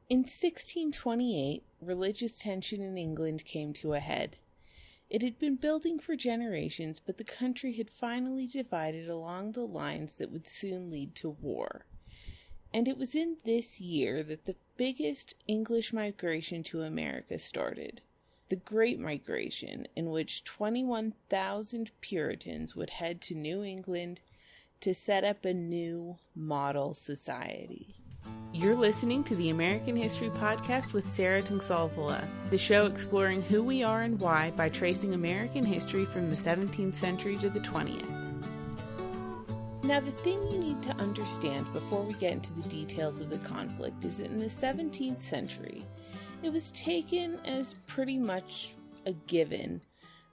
In 1628, religious tension in England came to a head. It had been building for generations, but the country had finally divided along the lines that would soon lead to war. And it was in this year that the biggest English migration to America started. The Great Migration, in which 21,000 Puritans would head to New England to set up a new model society. You're listening to the American History Podcast with Sarah Tungsalvola, the show exploring who we are and why by tracing American history from the 17th century to the 20th. Now, the thing you need to understand before we get into the details of the conflict is that in the 17th century, it was taken as pretty much a given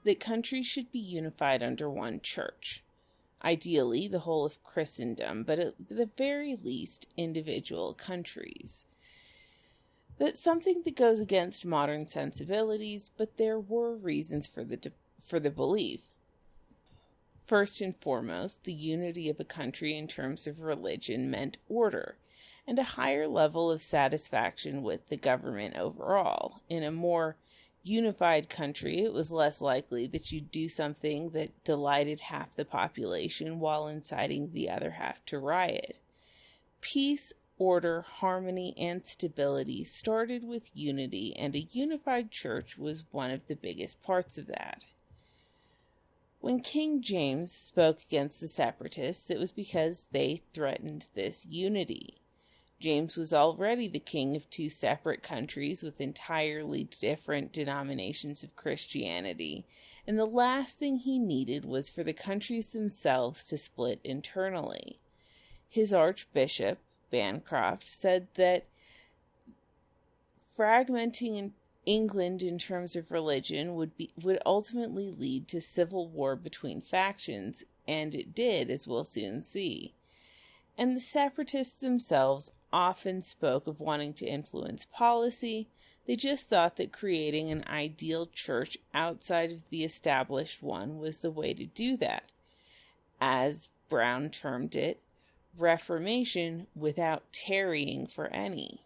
that countries should be unified under one church. Ideally, the whole of Christendom, but at the very least, individual countries. That's something that goes against modern sensibilities, but there were reasons for the belief. First and foremost, the unity of a country in terms of religion meant order, and a higher level of satisfaction with the government overall. In a more unified country, it was less likely that you'd do something that delighted half the population while inciting the other half to riot. Peace, order, harmony, and stability started with unity, and a unified church was one of the biggest parts of that. When King James spoke against the separatists, it was because they threatened this unity. James was already the king of two separate countries with entirely different denominations of Christianity, and the last thing he needed was for the countries themselves to split internally. His Archbishop, Bancroft, said that fragmenting England in terms of religion would ultimately lead to civil war between factions, and it did, as we'll soon see. And the separatists themselves often spoke of wanting to influence policy. They just thought that creating an ideal church outside of the established one was the way to do that. As Brown termed it, reformation without tarrying for any.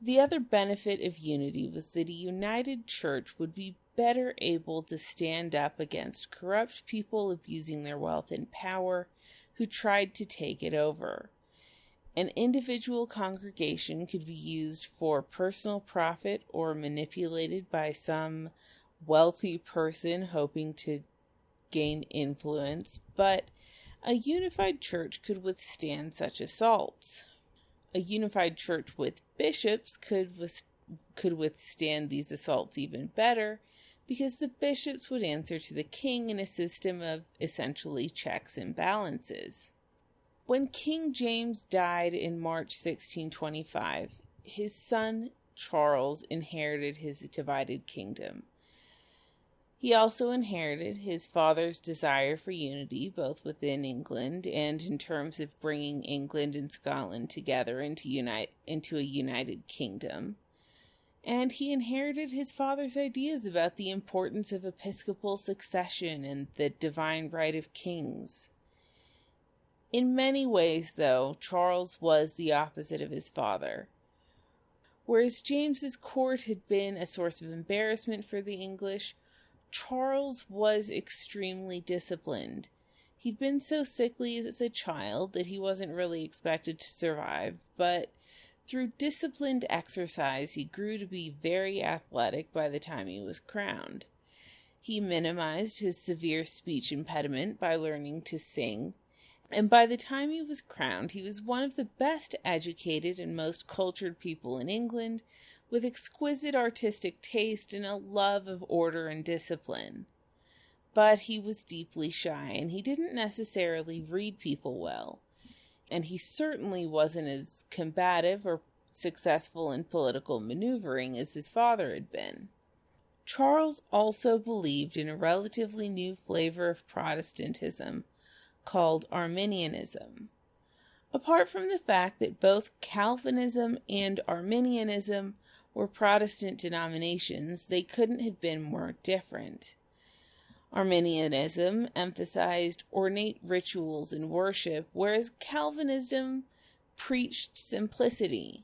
The other benefit of unity was that a united church would be better able to stand up against corrupt people abusing their wealth and power who tried to take it over. An individual congregation could be used for personal profit or manipulated by some wealthy person hoping to gain influence, but a unified church could withstand such assaults. A unified church with bishops could withstand these assaults even better, because the bishops would answer to the king in a system of essentially checks and balances. When King James died in March 1625, his son Charles inherited his divided kingdom. He also inherited his father's desire for unity, both within England and in terms of bringing England and Scotland together into a united kingdom. And he inherited his father's ideas about the importance of episcopal succession and the divine right of kings. In many ways, though, Charles was the opposite of his father. Whereas James's court had been a source of embarrassment for the English, Charles was extremely disciplined. He'd been so sickly as a child that he wasn't really expected to survive, but through disciplined exercise, he grew to be very athletic by the time he was crowned. He minimized his severe speech impediment by learning to sing, and by the time he was crowned, he was one of the best educated and most cultured people in England, with exquisite artistic taste and a love of order and discipline. But he was deeply shy, and he didn't necessarily read people well. And he certainly wasn't as combative or successful in political maneuvering as his father had been. Charles also believed in a relatively new flavor of Protestantism called Arminianism. Apart from the fact that both Calvinism and Arminianism were Protestant denominations, they couldn't have been more different. Arminianism emphasized ornate rituals and worship, whereas Calvinism preached simplicity.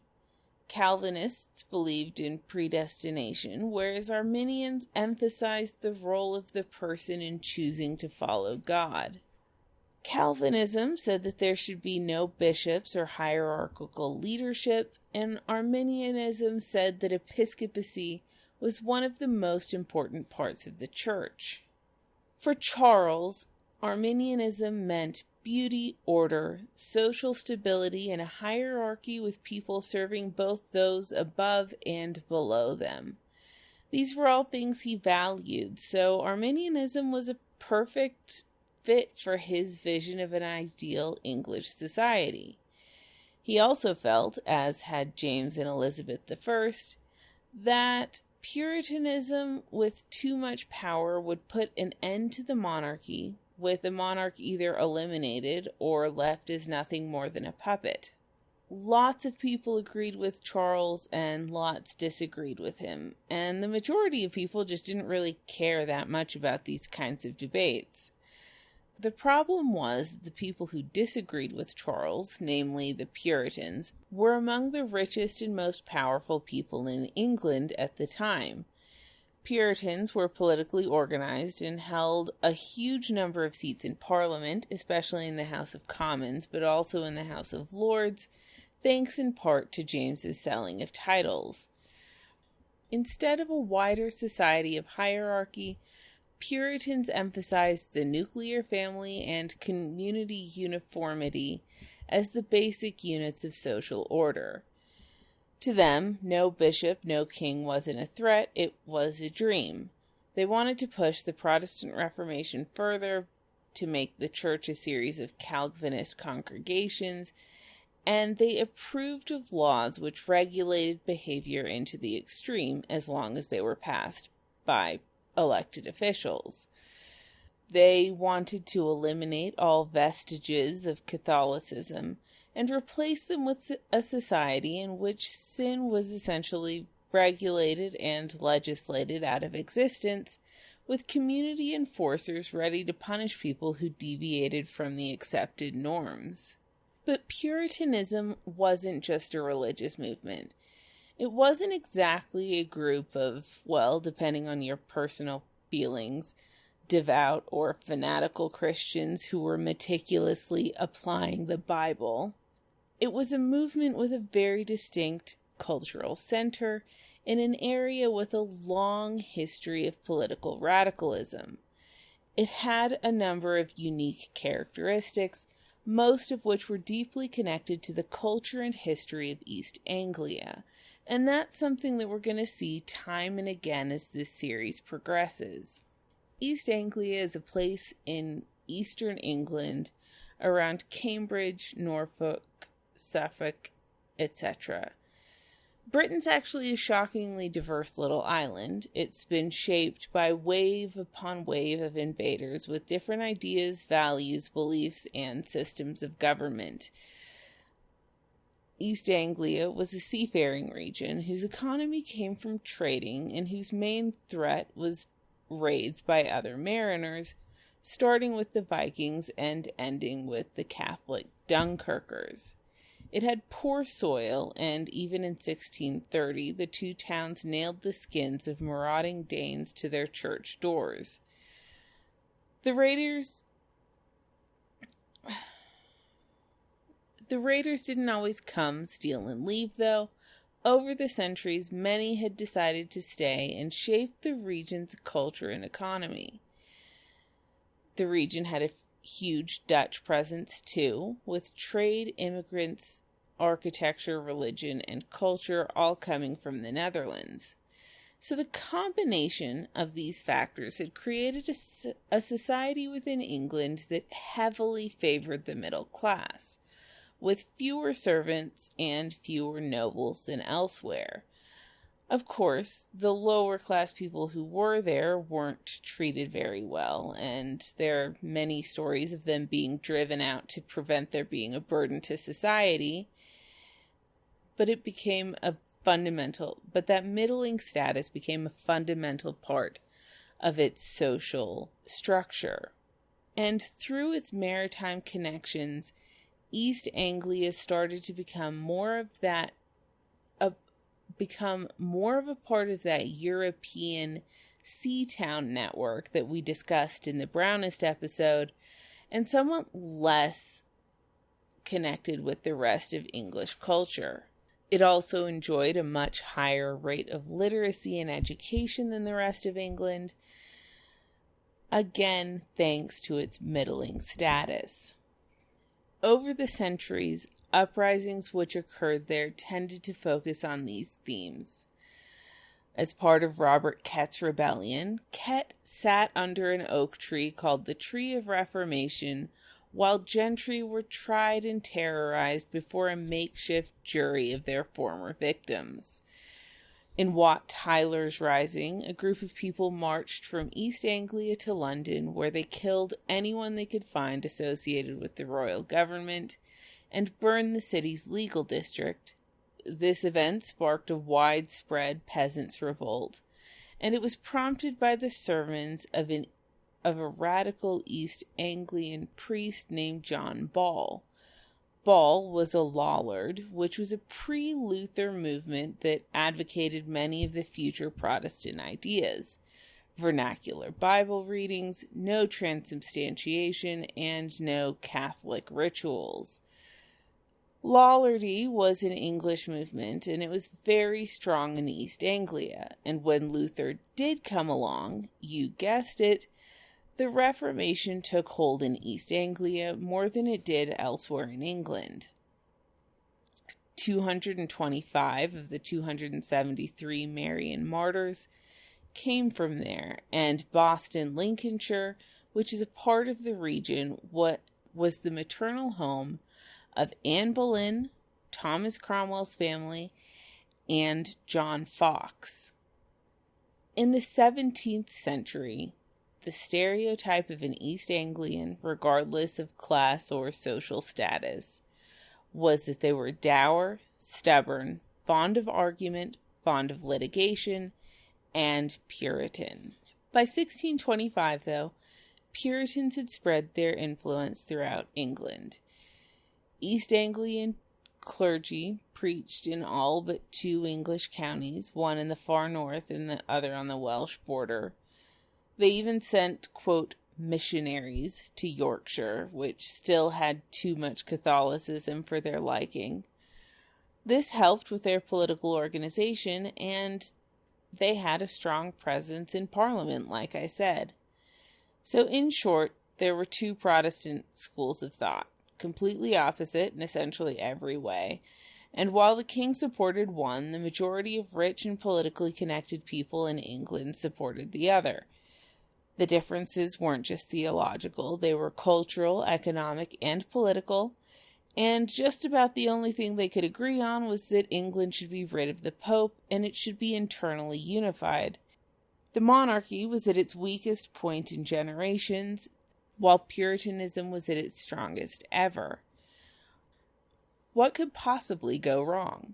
Calvinists believed in predestination, whereas Arminians emphasized the role of the person in choosing to follow God. Calvinism said that there should be no bishops or hierarchical leadership, and Arminianism said that episcopacy was one of the most important parts of the church. For Charles, Arminianism meant beauty, order, social stability, and a hierarchy with people serving both those above and below them. These were all things he valued, so Arminianism was a perfect fit for his vision of an ideal English society. He also felt, as had James and Elizabeth I, that Puritanism with too much power would put an end to the monarchy, with the monarch either eliminated or left as nothing more than a puppet. Lots of people agreed with Charles and lots disagreed with him, and the majority of people just didn't really care that much about these kinds of debates. The problem was the people who disagreed with Charles, namely the Puritans, were among the richest and most powerful people in England at the time. Puritans were politically organized and held a huge number of seats in Parliament, especially in the House of Commons, but also in the House of Lords, thanks in part to James's selling of titles. Instead of a wider society of hierarchy, Puritans emphasized the nuclear family and community uniformity as the basic units of social order. To them, no bishop, no king wasn't a threat, it was a dream. They wanted to push the Protestant Reformation further, to make the church a series of Calvinist congregations, and they approved of laws which regulated behavior into the extreme as long as they were passed by elected officials. They wanted to eliminate all vestiges of Catholicism and replace them with a society in which sin was essentially regulated and legislated out of existence, with community enforcers ready to punish people who deviated from the accepted norms. But Puritanism wasn't just a religious movement. It wasn't exactly a group of, well, depending on your personal feelings, devout or fanatical Christians who were meticulously applying the Bible. It was a movement with a very distinct cultural center in an area with a long history of political radicalism. It had a number of unique characteristics, most of which were deeply connected to the culture and history of East Anglia, and that's something that we're going to see time and again as this series progresses. East Anglia is a place in eastern England around Cambridge, Norfolk, Suffolk, etc. Britain's actually a shockingly diverse little island. It's been shaped by wave upon wave of invaders with different ideas, values, beliefs, and systems of government. East Anglia was a seafaring region whose economy came from trading and whose main threat was raids by other mariners, starting with the Vikings and ending with the Catholic Dunkirkers. It had poor soil, and even in 1630, the two towns nailed the skins of marauding Danes to their church doors. The raiders didn't always come, steal, and leave, though. Over the centuries, many had decided to stay and shape the region's culture and economy. The region had a huge Dutch presence, too, with trade, immigrants, architecture, religion, and culture all coming from the Netherlands. So the combination of these factors had created a society within England that heavily favored the middle class, with fewer servants and fewer nobles than elsewhere. Of course, the lower class people who were there weren't treated very well, and there are many stories of them being driven out to prevent their being a burden to society. But that middling status became a fundamental part of its social structure. And through its maritime connections, East Anglia started to become more of become more of a part of that European sea town network that we discussed in the Brownest episode, and somewhat less connected with the rest of English culture. It also enjoyed a much higher rate of literacy and education than the rest of England, again thanks to its middling status. Over the centuries, uprisings which occurred there tended to focus on these themes. As part of Robert Kett's rebellion, Kett sat under an oak tree called the Tree of Reformation while gentry were tried and terrorized before a makeshift jury of their former victims. In Wat Tyler's Rising, a group of people marched from East Anglia to London, where they killed anyone they could find associated with the royal government and burned the city's legal district. This event sparked a widespread peasants' revolt, and it was prompted by the sermons of a radical East Anglian priest named John Ball. Ball was a Lollard, which was a pre-Luther movement that advocated many of the future Protestant ideas: vernacular Bible readings, no transubstantiation, and no Catholic rituals. Lollardy was an English movement, and it was very strong in East Anglia, and when Luther did come along, you guessed it, the Reformation took hold in East Anglia more than it did elsewhere in England. 225 of the 273 Marian martyrs came from there, and Boston, Lincolnshire, which is a part of the region, was the maternal home of Anne Boleyn, Thomas Cromwell's family, and John Fox. In the 17th century, the stereotype of an East Anglian, regardless of class or social status, was that they were dour, stubborn, fond of argument, fond of litigation, and Puritan. By 1625, though, Puritans had spread their influence throughout England. East Anglian clergy preached in all but 2 English counties, one in the far north and the other on the Welsh border. They even sent, quote, missionaries to Yorkshire, which still had too much Catholicism for their liking. This helped with their political organization, and they had a strong presence in Parliament, like I said. So in short, there were 2 Protestant schools of thought, completely opposite in essentially every way, and while the king supported one, the majority of rich and politically connected people in England supported the other. The differences weren't just theological, they were cultural, economic, and political, and just about the only thing they could agree on was that England should be rid of the Pope and it should be internally unified. The monarchy was at its weakest point in generations, while Puritanism was at its strongest ever. What could possibly go wrong?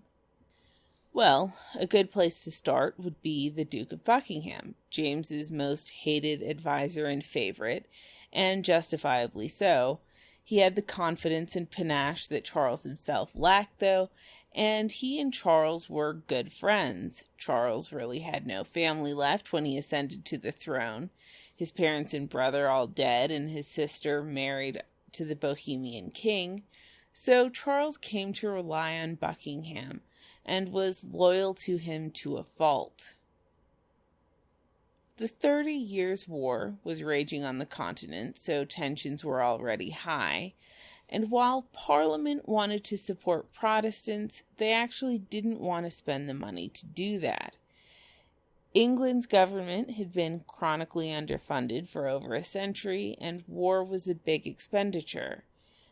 Well, a good place to start would be the Duke of Buckingham, James's most hated advisor and favorite, and justifiably so. He had the confidence and panache that Charles himself lacked, though, and he and Charles were good friends. Charles really had no family left when he ascended to the throne. His parents and brother all dead, and his sister married to the Bohemian king. So Charles came to rely on Buckingham, and was loyal to him to a fault. The 30 Years' War was raging on the continent, so tensions were already high, and while Parliament wanted to support Protestants, they actually didn't want to spend the money to do that. England's government had been chronically underfunded for over a century, and war was a big expenditure.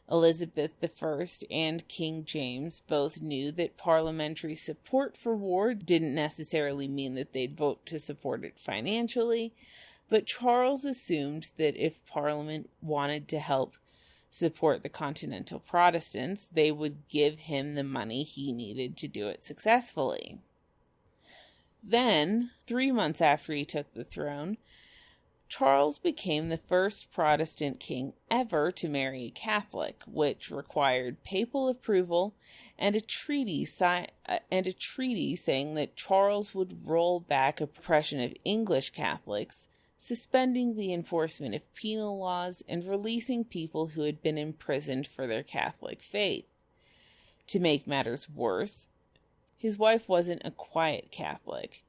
Elizabeth I and King James both knew that parliamentary support for war didn't necessarily mean that they'd vote to support it financially, but Charles assumed that if Parliament wanted to help support the continental Protestants, they would give him the money he needed to do it successfully. Then, 3 months after he took the throne, Charles became the first Protestant king ever to marry a Catholic, which required papal approval and a treaty saying that Charles would roll back oppression of English Catholics, suspending the enforcement of penal laws and releasing people who had been imprisoned for their Catholic faith. To make matters worse, his wife wasn't a quiet Catholic.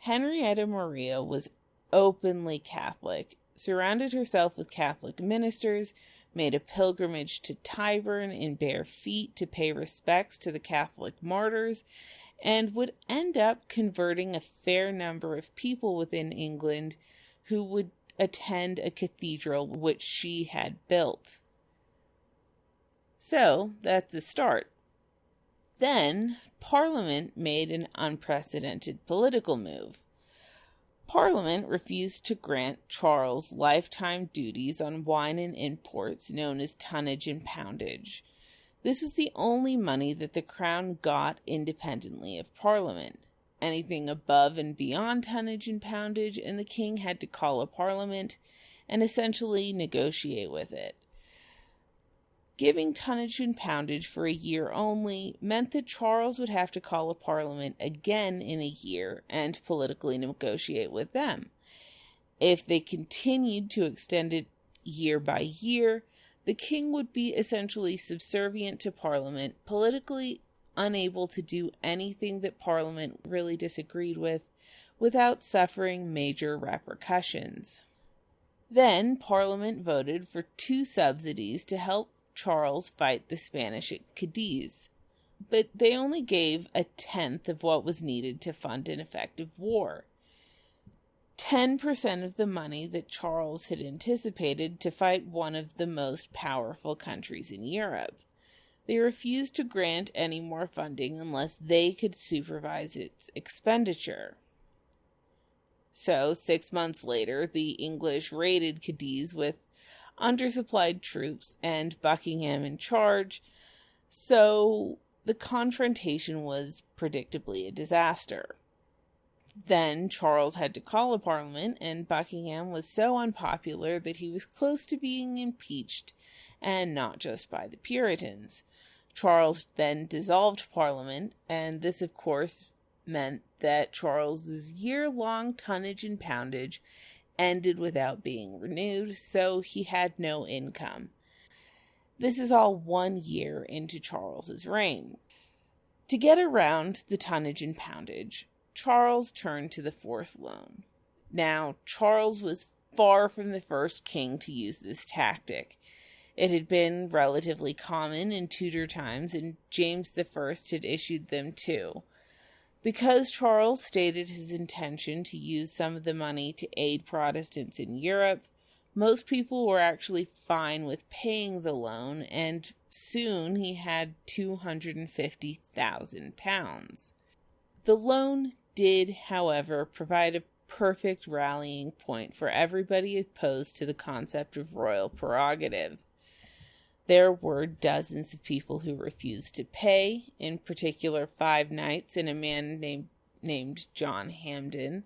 Henrietta Maria was openly Catholic, surrounded herself with Catholic ministers, made a pilgrimage to Tyburn in bare feet to pay respects to the Catholic martyrs, and would end up converting a fair number of people within England who would attend a cathedral which she had built. So, that's a start. Then, Parliament made an unprecedented political move. Parliament refused to grant Charles lifetime duties on wine and imports known as tonnage and poundage. This was the only money that the Crown got independently of Parliament. Anything above and beyond tonnage and poundage, and the king had to call a Parliament and essentially negotiate with it. Giving tonnage and poundage for a year only meant that Charles would have to call a Parliament again in a year and politically negotiate with them. If they continued to extend it year by year, the king would be essentially subservient to Parliament, politically unable to do anything that Parliament really disagreed with without suffering major repercussions. Then Parliament voted for 2 subsidies to help Charles fight the Spanish at Cadiz, but they only gave 1/10 of what was needed to fund an effective war. 10% of the money that Charles had anticipated to fight one of the most powerful countries in Europe. They refused to grant any more funding unless they could supervise its expenditure. So, 6 months later, the English raided Cadiz with undersupplied troops and Buckingham in charge, so the confrontation was predictably a disaster. Then Charles had to call a Parliament, and Buckingham was so unpopular that he was close to being impeached, and not just by the Puritans. Charles then dissolved Parliament, and this, of course, meant that Charles's year-long tonnage and poundage ended without being renewed, so he had no income. This is all 1 year into Charles's reign. To get around the tonnage and poundage, Charles turned to the forced loan. Now, Charles was far from the first king to use this tactic. It had been relatively common in Tudor times, and James I had issued them too. Because Charles stated his intention to use some of the money to aid Protestants in Europe, most people were actually fine with paying the loan, and soon he had £250,000. The loan did, however, provide a perfect rallying point for everybody opposed to the concept of royal prerogative. There were dozens of people who refused to pay, in particular 5 knights and a man named John Hampden,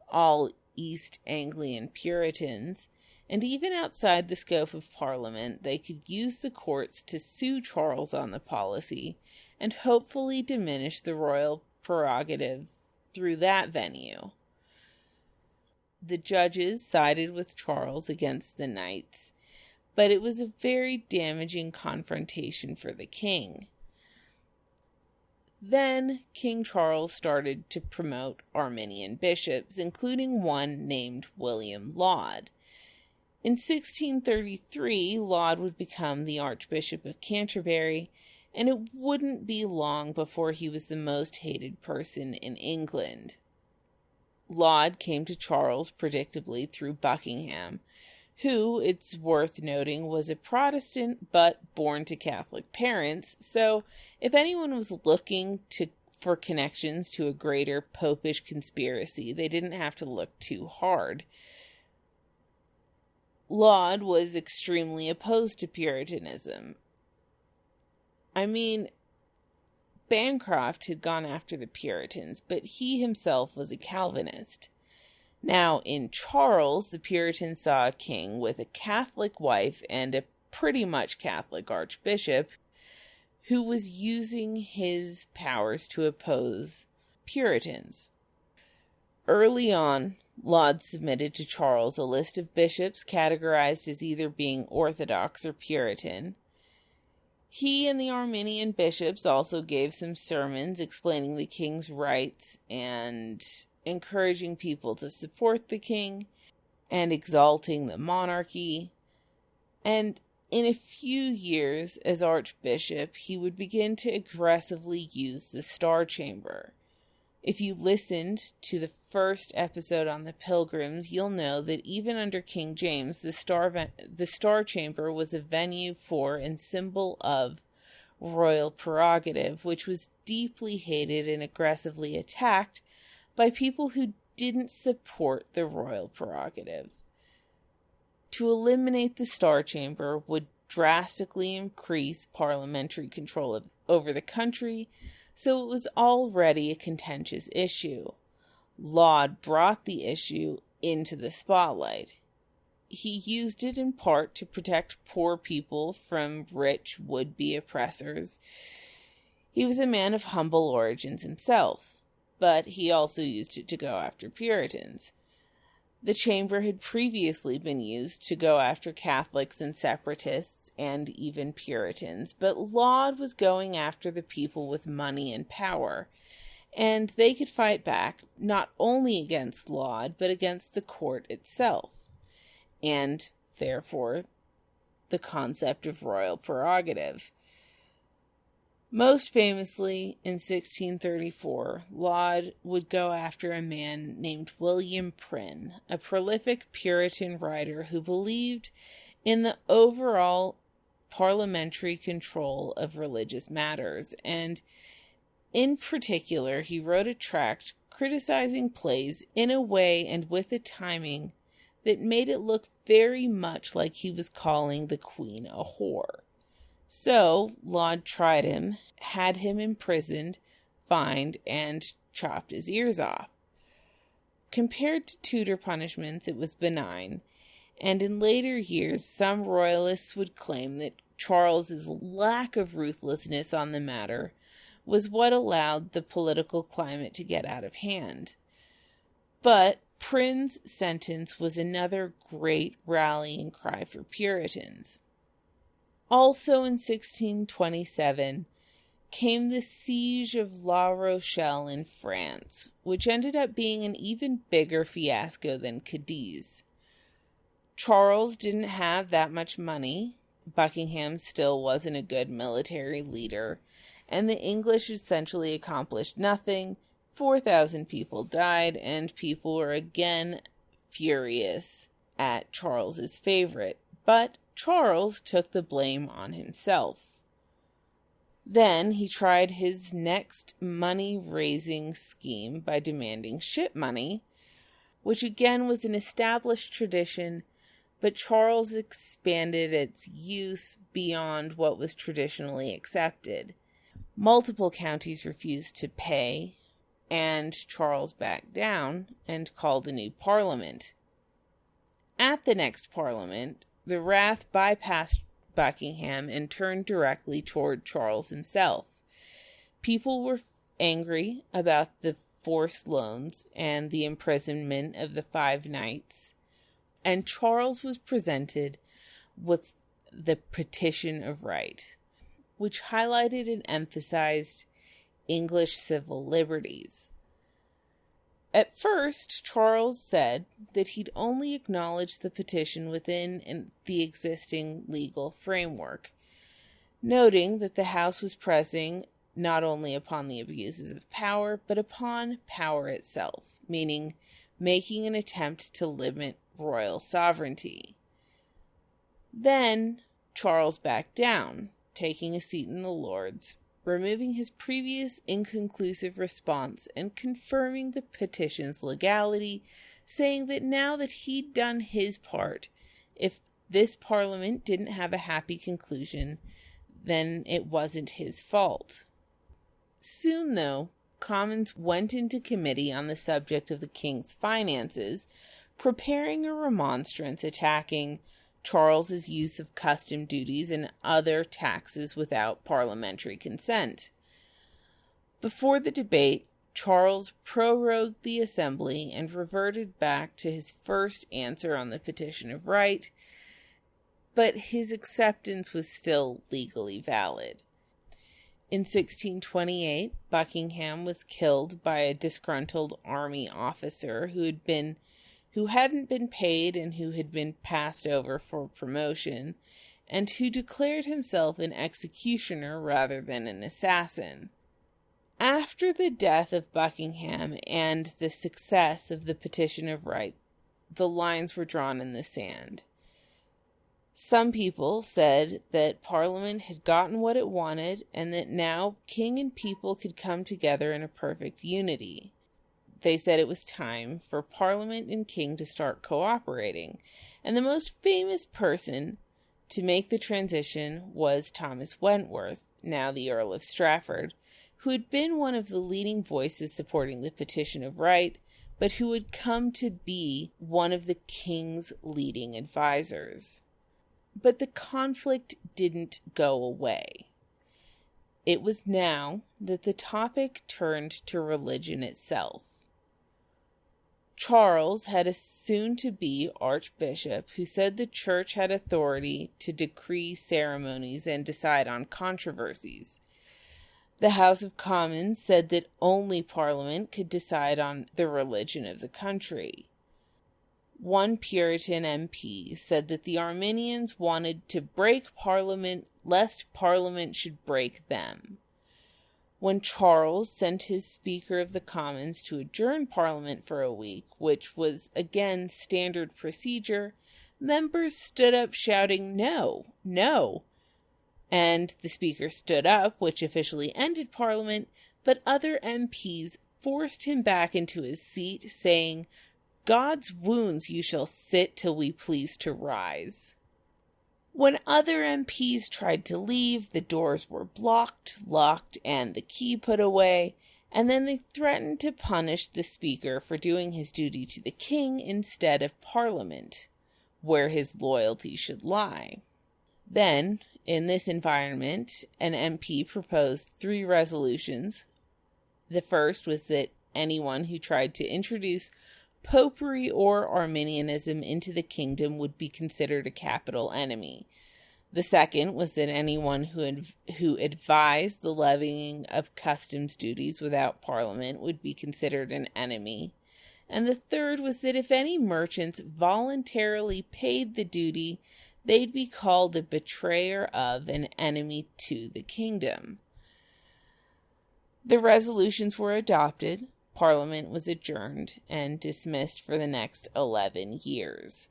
all East Anglian Puritans, and even outside the scope of Parliament, they could use the courts to sue Charles on the policy and hopefully diminish the royal prerogative through that venue. The judges sided with Charles against the knights, but it was a very damaging confrontation for the king. Then King Charles started to promote Arminian bishops, including one named William Laud. In 1633, Laud would become the Archbishop of Canterbury, and it wouldn't be long before he was the most hated person in England. Laud came to Charles predictably through Buckingham, who, it's worth noting, was a Protestant but born to Catholic parents, so if anyone was looking for connections to a greater popish conspiracy, they didn't have to look too hard. Laud was extremely opposed to Puritanism. I mean, Bancroft had gone after the Puritans, but he himself was a Calvinist. Now, in Charles, the Puritans saw a king with a Catholic wife and a pretty much Catholic archbishop who was using his powers to oppose Puritans. Early on, Laud submitted to Charles a list of bishops categorized as either being Orthodox or Puritan. He and the Arminian bishops also gave some sermons explaining the king's rights and encouraging people to support the king and exalting the monarchy. And in a few years as archbishop, he would begin to aggressively use the Star Chamber. If you listened to the first episode on the Pilgrims, you'll know that even under King James, the Star Chamber was a venue for and symbol of royal prerogative, which was deeply hated and aggressively attacked by people who didn't support the royal prerogative. To eliminate the Star Chamber would drastically increase parliamentary control over the country, so it was already a contentious issue. Laud brought the issue into the spotlight. He used it in part to protect poor people from rich would-be oppressors. He was a man of humble origins himself, but he also used it to go after Puritans. The chamber had previously been used to go after Catholics and separatists and even Puritans, but Laud was going after the people with money and power, and they could fight back not only against Laud, but against the court itself, and therefore the concept of royal prerogative. Most famously, in 1634, Laud would go after a man named William Prynne, a prolific Puritan writer who believed in the overall parliamentary control of religious matters, and in particular, he wrote a tract criticizing plays in a way and with a timing that made it look very much like he was calling the Queen a whore. So, Laud tried him, had him imprisoned, fined, and chopped his ears off. Compared to Tudor punishments, it was benign, and in later years, some royalists would claim that Charles's lack of ruthlessness on the matter was what allowed the political climate to get out of hand. But Prynne's sentence was another great rallying cry for Puritans. Also in 1627 came the siege of La Rochelle in France, which ended up being an even bigger fiasco than Cadiz. Charles didn't have that much money, Buckingham still wasn't a good military leader, and the English essentially accomplished nothing. 4,000 people died, and people were again furious at Charles's favorite, but Charles took the blame on himself. Then he tried his next money-raising scheme by demanding ship money, which again was an established tradition, but Charles expanded its use beyond what was traditionally accepted. Multiple counties refused to pay, and Charles backed down and called a new parliament. At the next parliament, the wrath bypassed Buckingham and turned directly toward Charles himself. People were angry about the forced loans and the imprisonment of the 5 knights, and Charles was presented with the Petition of Right, which highlighted and emphasized English civil liberties. At first, Charles said that he'd only acknowledge the petition within the existing legal framework, noting that the House was pressing not only upon the abuses of power, but upon power itself, meaning making an attempt to limit royal sovereignty. Then Charles backed down, taking a seat in the Lords, removing his previous inconclusive response and confirming the petition's legality, saying that now that he'd done his part, if this parliament didn't have a happy conclusion, then it wasn't his fault. Soon, though, Commons went into committee on the subject of the king's finances, preparing a remonstrance attacking Charles's use of custom duties and other taxes without parliamentary consent. Before the debate, Charles prorogued the assembly and reverted back to his first answer on the Petition of Right, but his acceptance was still legally valid. In 1628, Buckingham was killed by a disgruntled army officer who hadn't been paid and who had been passed over for promotion, and who declared himself an executioner rather than an assassin. After the death of Buckingham and the success of the Petition of Right, the lines were drawn in the sand. Some people said that Parliament had gotten what it wanted and that now king and people could come together in a perfect unity. They said it was time for Parliament and king to start cooperating, and the most famous person to make the transition was Thomas Wentworth, now the Earl of Strafford, who had been one of the leading voices supporting the Petition of Right, but who had come to be one of the king's leading advisors. But the conflict didn't go away. It was now that the topic turned to religion itself. Charles had a soon-to-be archbishop who said the church had authority to decree ceremonies and decide on controversies. The House of Commons said that only Parliament could decide on the religion of the country. One Puritan MP said that the Arminians wanted to break Parliament lest Parliament should break them. When Charles sent his Speaker of the Commons to adjourn Parliament for a week, which was again standard procedure, members stood up shouting, "No, no!" And the Speaker stood up, which officially ended Parliament, but other MPs forced him back into his seat, saying, "God's wounds you shall sit till we please to rise." When other MPs tried to leave, the doors were blocked, locked, and the key put away, and then they threatened to punish the Speaker for doing his duty to the king instead of Parliament, where his loyalty should lie. Then, in this environment, an MP proposed 3 resolutions. The first was that anyone who tried to introduce Popery or Arminianism into the kingdom would be considered a capital enemy. The second was that anyone who advised the levying of customs duties without Parliament would be considered an enemy. And the third was that if any merchants voluntarily paid the duty, they'd be called a betrayer of an enemy to the kingdom. The resolutions were adopted. Parliament was adjourned and dismissed for the next 11 years.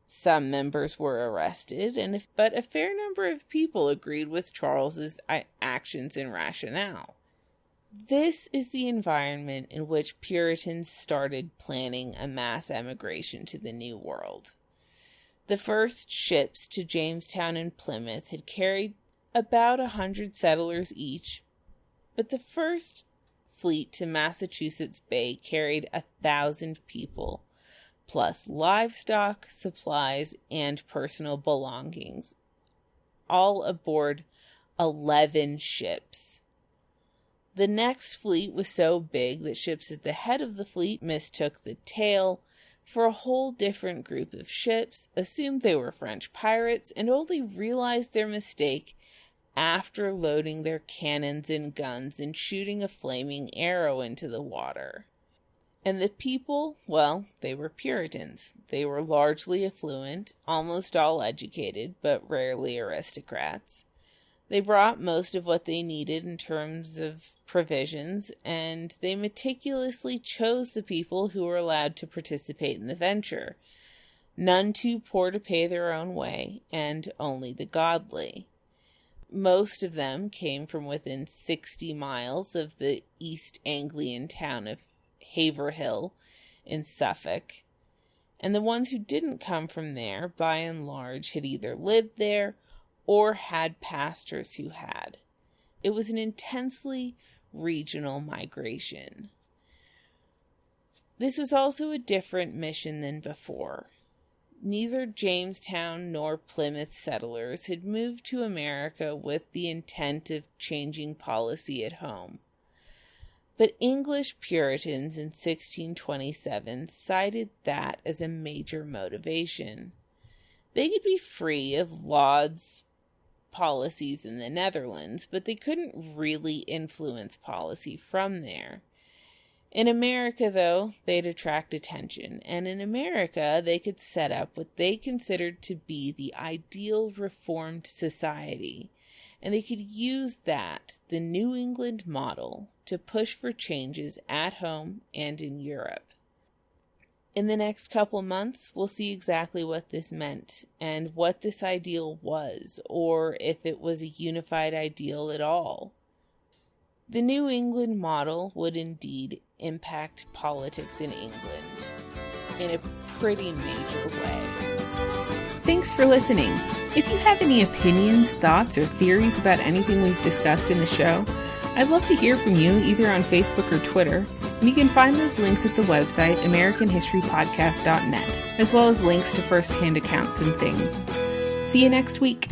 Some members were arrested, but a fair number of people agreed with Charles's actions and rationale. This is the environment in which Puritans started planning a mass emigration to the New World. The first ships to Jamestown and Plymouth had carried about 100 settlers each, but the first fleet to Massachusetts Bay carried 1,000 people, plus livestock, supplies, and personal belongings, all aboard 11 ships. The next fleet was so big that ships at the head of the fleet mistook the tail for a whole different group of ships, assumed they were French pirates, and only realized their mistake after loading their cannons and guns and shooting a flaming arrow into the water. And the people, well, they were Puritans. They were largely affluent, almost all educated, but rarely aristocrats. They brought most of what they needed in terms of provisions, and they meticulously chose the people who were allowed to participate in the venture. None too poor to pay their own way, and only the godly. Most of them came from within 60 miles of the East Anglian town of Haverhill in Suffolk, and the ones who didn't come from there, by and large, had either lived there or had pastors who had. It was an intensely regional migration. This was also a different mission than before. Neither Jamestown nor Plymouth settlers had moved to America with the intent of changing policy at home. But English Puritans in 1627 cited that as a major motivation. They could be free of Laud's policies in the Netherlands, but they couldn't really influence policy from there. In America, though, they'd attract attention, and in America, they could set up what they considered to be the ideal reformed society, and they could use that, the New England model, to push for changes at home and in Europe. In the next couple months, we'll see exactly what this meant, and what this ideal was, or if it was a unified ideal at all. The New England model would indeed impact politics in England in a pretty major way. Thanks for listening. If you have any opinions, thoughts, or theories about anything we've discussed in the show, I'd love to hear from you either on Facebook or Twitter, and you can find those links at the website AmericanHistoryPodcast.net, as well as links to first-hand accounts and things. See you next week.